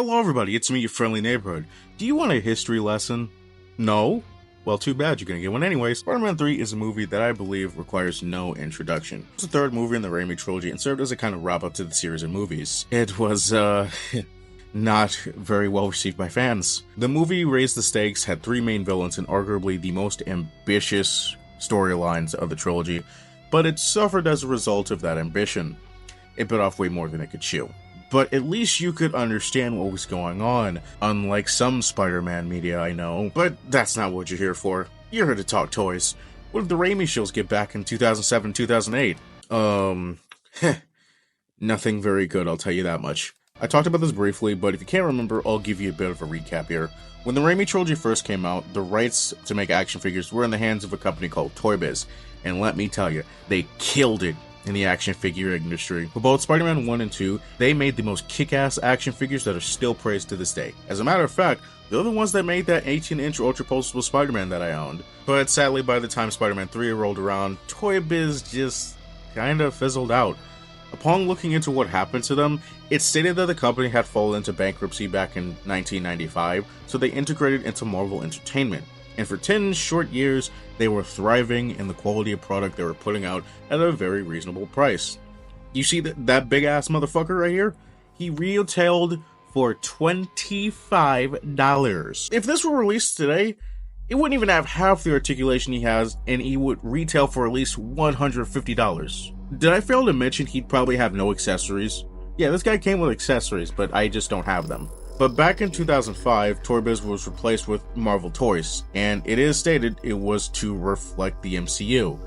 Hello everybody, it's me, your friendly neighborhood. Do you want a history lesson? No? Well, too bad, you're gonna get one anyway. Spider-Man 3 is a movie that I believe requires no introduction. It's the third movie in the Raimi trilogy and served as a kind of wrap-up to the series of movies. It was, not very well received by fans. The movie raised the stakes, had three main villains, and arguably the most ambitious storylines of the trilogy, but it suffered as a result of that ambition. It bit off way more than it could chew. But at least you could understand what was going on, unlike some Spider-Man media I know. But that's not what you're here for. You're here to talk toys. What did the Raimi shows get back in 2007, 2008? Nothing very good, I'll tell you that much. I talked about this briefly, but if you can't remember, I'll give you a bit of a recap here. When the Raimi trilogy first came out, the rights to make action figures were in the hands of a company called Toy Biz. And let me tell you, they killed it in the action figure industry. For both Spider-Man 1 and 2, they made the most kick-ass action figures that are still praised to this day. As a matter of fact, they're the ones that made that 18-inch ultra-postable Spider-Man that I owned. But sadly, by the time Spider-Man 3 rolled around, Toy Biz just kinda fizzled out. Upon looking into what happened to them, it stated that the company had fallen into bankruptcy back in 1995, so they integrated into Marvel Entertainment. And for 10 short years, they were thriving in the quality of product they were putting out at a very reasonable price. You see that big-ass motherfucker right here? He retailed for $25. If this were released today, it wouldn't even have half the articulation he has, and he would retail for at least $150. Did I fail to mention he'd probably have no accessories? Yeah, this guy came with accessories, but I just don't have them. But back in 2005, Toy Biz was replaced with Marvel Toys, and it is stated it was to reflect the MCU.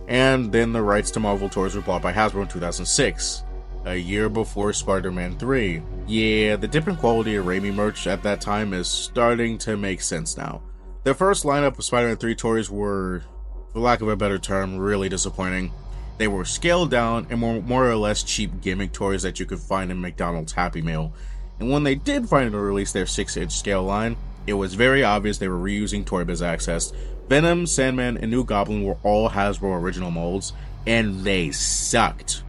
And then the rights to Marvel Toys were bought by Hasbro in 2006, a year before Spider-Man 3. Yeah, the dip in quality of Raimi merch at that time is starting to make sense now. The first lineup of Spider-Man 3 toys were, for lack of a better term, really disappointing. They were scaled down and more or less cheap gimmick toys that you could find in McDonald's Happy Meal. And when they did finally release their 6-inch scale line, it was very obvious they were reusing Toy Biz access. Venom, Sandman, and New Goblin were all Hasbro original molds, and they sucked.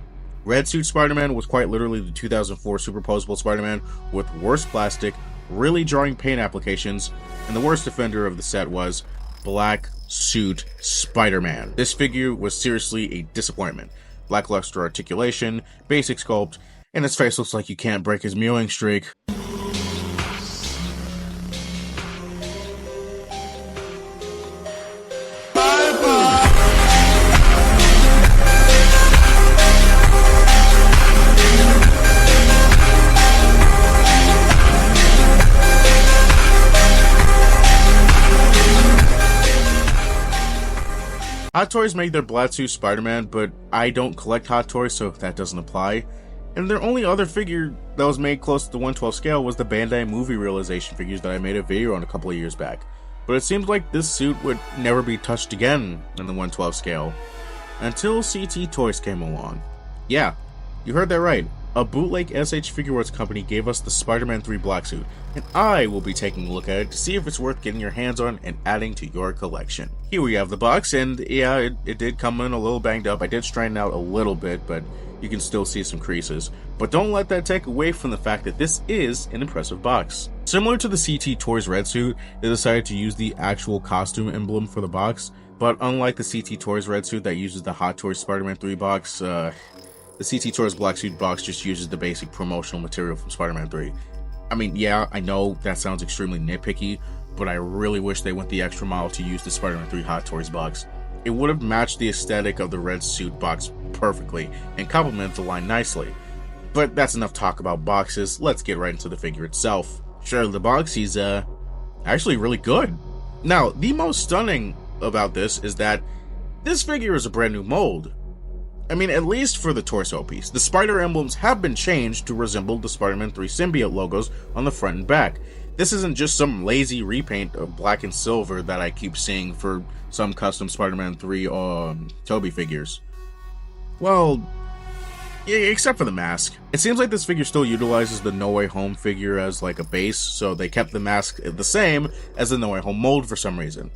Red Suit Spider-Man was quite literally the 2004 superposable Spider-Man with worse plastic, really jarring paint applications, and the worst offender of the set was Black Suit Spider-Man. This figure was seriously a disappointment. Lackluster articulation, basic sculpt, and his face looks like you can't break his mewing streak. Hot Toys make their Black Suit Spider-Man, but I don't collect Hot Toys, so that doesn't apply. And their only other figure that was made close to the 1/12 scale was the Bandai movie realization figures that I made a video on a couple of years back. But it seems like this suit would never be touched again in the 1/12 scale, until CT Toys came along. Yeah, you heard that right. A bootleg SH Figuarts company gave us the Spider-Man 3 Black Suit, and I will be taking a look at it to see if it's worth getting your hands on and adding to your collection. Here we have the box, and yeah, it did come in a little banged up. I did straighten out a little bit, but you can still see some creases. But don't let that take away from the fact that this is an impressive box. Similar to the CT Toys Red Suit, they decided to use the actual costume emblem for the box, but unlike the CT Toys Red Suit that uses the Hot Toys Spider-Man 3 box, the CT Toys Black Suit box just uses the basic promotional material from Spider-Man 3. I mean, yeah, I know that sounds extremely nitpicky, but I really wish they went the extra mile to use the Spider-Man 3 Hot Toys box. It would have matched the aesthetic of the Red Suit box perfectly and complemented the line nicely. But that's enough talk about boxes, let's get right into the figure itself. Sure, the box is actually really good. Now, the most stunning about this is that this figure is a brand new mold. I mean, at least for the torso piece. The spider emblems have been changed to resemble the Spider-Man 3 symbiote logos on the front and back. This isn't just some lazy repaint of black and silver that I keep seeing for some custom Spider-Man 3 Toby figures. Well, yeah, except for the mask. It seems like this figure still utilizes the No Way Home figure as like a base, so they kept the mask the same as the No Way Home mold for some reason.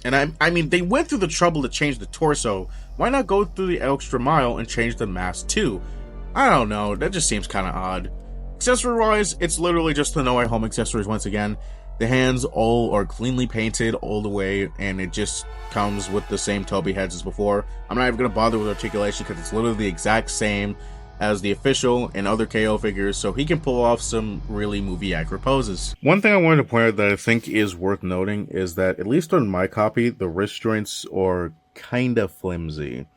And I mean, they went through the trouble to change the torso. Why not go through the extra mile and change the mask too? I don't know, that just seems kind of odd. Accessory-wise, it's literally just the No Way Home accessories once again. The hands all are cleanly painted all the way, and it just comes with the same Toby heads as before. I'm not even going to bother with articulation because it's literally the exact same as the official and other KO figures, so he can pull off some really movie-accurate poses. One thing I wanted to point out that I think is worth noting is that, at least on my copy, the wrist joints are kinda flimsy.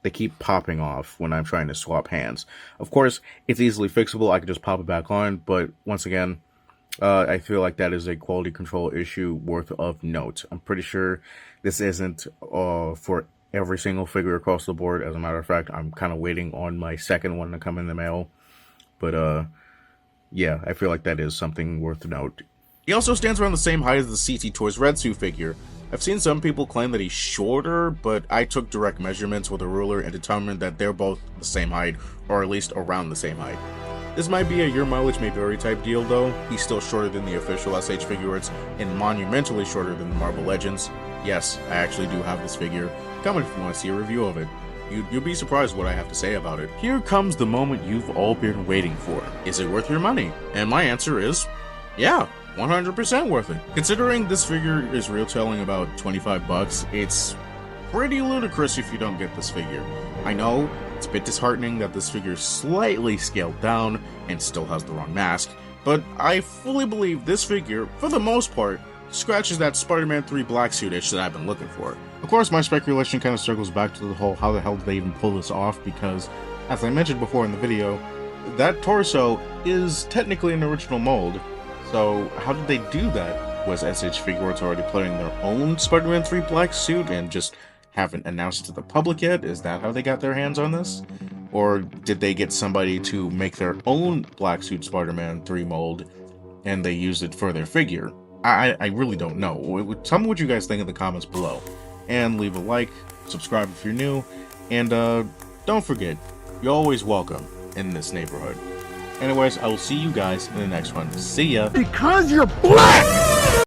They keep popping off when I'm trying to swap hands. Of course, it's easily fixable, I can just pop it back on, but once again, I feel like that is a quality control issue worth of note. I'm pretty sure this isn't for every single figure across the board. As a matter of fact, I'm kind of waiting on my second one to come in the mail. But yeah, I feel like that is something worth note. He also stands around the same height as the CT Toys Red Suit figure. I've seen some people claim that he's shorter, but I took direct measurements with a ruler and determined that they're both the same height, or at least around the same height. This might be a your mileage may vary type deal though. He's still shorter than the official SH figures and monumentally shorter than the Marvel Legends. Yes, I actually do have this figure. Comment if you want to see a review of it. You'll be surprised what I have to say about it. Here comes the moment you've all been waiting for. Is it worth your money? And my answer is, yeah, 100% worth it. Considering this figure is retailing about 25 bucks, it's pretty ludicrous if you don't get this figure. I know it's a bit disheartening that this figure is slightly scaled down and still has the wrong mask, but I fully believe this figure, for the most part, scratches that Spider-Man 3 black suit itch that I've been looking for. Of course, my speculation kind of circles back to the whole how the hell did they even pull this off, because, as I mentioned before in the video, that torso is technically an original mold. So how did they do that? Was SH Figuarts already putting their own Spider-Man 3 black suit and just haven't announced it to the public yet? Is that how they got their hands on this? Or did they get somebody to make their own black suit Spider-Man 3 mold and they used it for their figure? I really don't know. Tell me what you guys think in the comments below. And leave a like, subscribe if you're new, and don't forget, you're always welcome in this neighborhood. Anyways, I will see you guys in the next one. See ya! Because you're black!